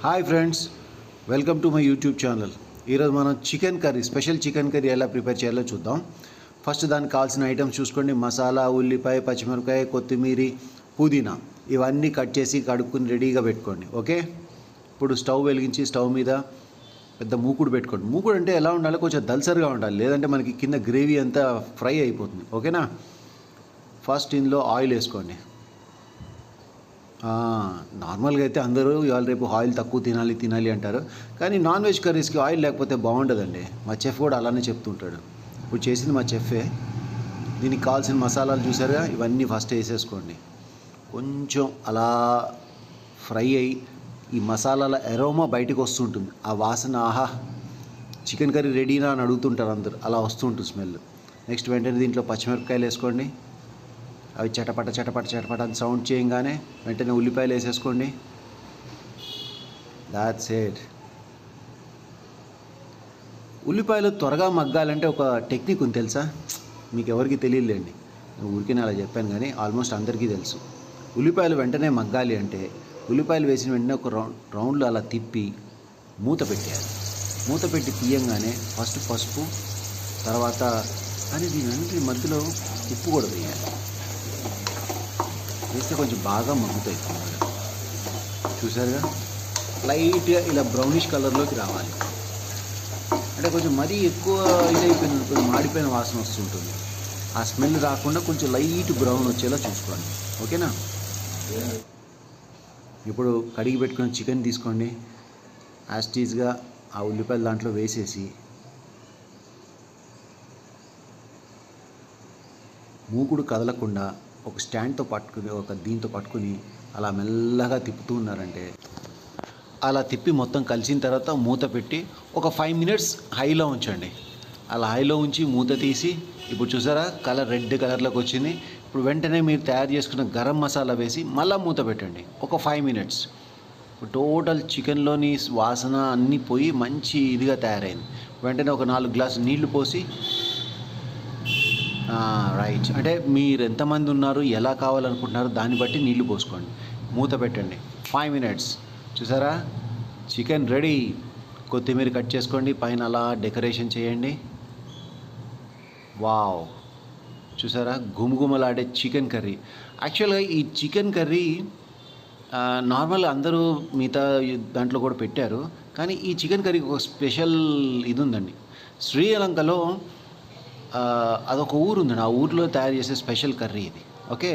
Hi friends, welcome to my YouTube channel. ఈరోజు మనం chicken curry, special chicken curry ఎలా prepare చేయాలో చూద్దాం. ఫస్ట్ దానికి కావాల్సిన ఐటమ్స్ చూసుకోండి. మసాలా, ఉల్లిపాయ, పచ్చిమిరపకాయ, కొత్తిమీర, పుదీనా ఇవన్నీ కట్ చేసి కడుక్కుని రెడీగా పెట్టుకోండి. ఓకే, ఇప్పుడు స్టవ్ వెలిగించి స్టవ్ మీద పెద్ద మూకుడు పెట్టుకోండి. మూకుడు అంటే ఎలా ఉండాలి, కొంచెం దల్సరిగా ఉండాలి, లేదంటే మనకి కింద గ్రేవీ అంతా ఫ్రై అయిపోతుంది. ఓకేనా. ఫస్ట్ ఇందులో ఆయిల్ వేసుకోండి. నార్మల్గా అయితే అందరూ ఇవాళ రేపు ఆయిల్ తక్కువ తినాలి అంటారు, కానీ నాన్ వెజ్ కర్రీస్కి ఆయిల్ లేకపోతే బాగుండదండి. మా చెఫ్ కూడా అలానే చెప్తుంటాడు. ఇప్పుడు చేసింది మా చెఫే. దీనికి కావాల్సిన మసాలాలు చూసారుగా, ఇవన్నీ ఫస్ట్ వేసేసుకోండి. కొంచెం అలా ఫ్రై అయ్యి ఈ మసాలాల ఎరోమా బయటకు వస్తుంటుంది. ఆ వాసన, ఆహా చికెన్ కర్రీ రెడీనా అని అడుగుతుంటారు అందరు, అలా వస్తుంటుంది స్మెల్. నెక్స్ట్ వెంటనే దీంట్లో పచ్చిమిరపకాయలు వేసుకోండి. అవి చటపట చటపట చటపట అని సౌండ్ చేయగానే వెంటనే ఉల్లిపాయలు వేసేసుకోండి. That's it. ఉల్లిపాయలు త్వరగా మగ్గాలంటే ఒక టెక్నిక్ ఉంది, తెలుసా? మీకు ఎవరికి తెలియలేండి, ఊరికే అలా చెప్పాను, కానీ ఆల్మోస్ట్ అందరికీ తెలుసు. ఉల్లిపాయలు వెంటనే మగ్గాలి అంటే ఉల్లిపాయలు వేసిన వెంటనే ఒక రౌండ్లో అలా తిప్పి మూత పెట్టేయాలి. మూత పెట్టి తీయంగానే ఫస్ట్ పసుపు, తర్వాత కానీ దీని మధ్యలో ఉప్పు కూడా వేయాలి. వేస్తే కొంచెం బాగా మగ్గుతాయి. చూసారుగా, లైట్గా ఇలా బ్రౌనిష్ కలర్లోకి రావాలి. అంటే కొంచెం మరీ ఎక్కువ ఇదైపోయింది, కొంచెం మాడిపోయిన వాసన వస్తుంటుంది. ఆ స్మెల్ రాకుండా కొంచెం లైట్ బ్రౌన్ వచ్చేలా చూసుకోండి. ఓకేనా. ఇప్పుడు కడిగి పెట్టుకుని చికెన్ తీసుకోండి. యాస్టీజ్గా ఆ ఉల్లిపాయలు దాంట్లో వేసేసి మూకుడు కదలకుండా ఒక స్టాండ్తో పట్టుకుని, ఒక దీంతో పట్టుకుని అలా మెల్లగా తిప్పుతూ ఉన్నారంటే, అలా తిప్పి మొత్తం కలిసిన తర్వాత మూత పెట్టి ఒక 5 minutes హైలో ఉంచండి. అలా హైలో ఉంచి మూత తీసి, ఇప్పుడు చూసారా కలర్ రెడ్ కలర్లోకి వచ్చింది. ఇప్పుడు వెంటనే మీరు తయారు చేసుకున్న గరం మసాలా వేసి మళ్ళీ మూత పెట్టండి ఒక 5 minutes. టోటల్ చికెన్లోని వాసన అన్నీ పోయి మంచి ఇదిగా తయారైంది. వెంటనే ఒక 4 గ్లాసులు నీళ్లు పోసి, రైట్, అంటే మీరు ఎంతమంది ఉన్నారు, ఎలా కావాలనుకుంటున్నారు దాన్ని బట్టి నీళ్లు పోసుకోండి. మూత పెట్టండి 5 minutes. చూసారా, చికెన్ రెడీ. కొత్తిమీర కట్ చేసుకోండి, పైన అలా డెకరేషన్ చేయండి. వావ్, చూసారా, గుమగుమలాడే చికెన్ కర్రీ. యాక్చువల్గా ఈ చికెన్ కర్రీ నార్మల్ అందరూ మిగతా దాంట్లో కూడా పెట్టారు, కానీ ఈ చికెన్ కర్రీకి ఒక స్పెషల్ ఇది ఉందండి. శ్రీలంకలో అదొక ఊరు ఉందండి, ఆ ఊరిలో తయారు చేసే స్పెషల్ కర్రీ ఇది. ఓకే,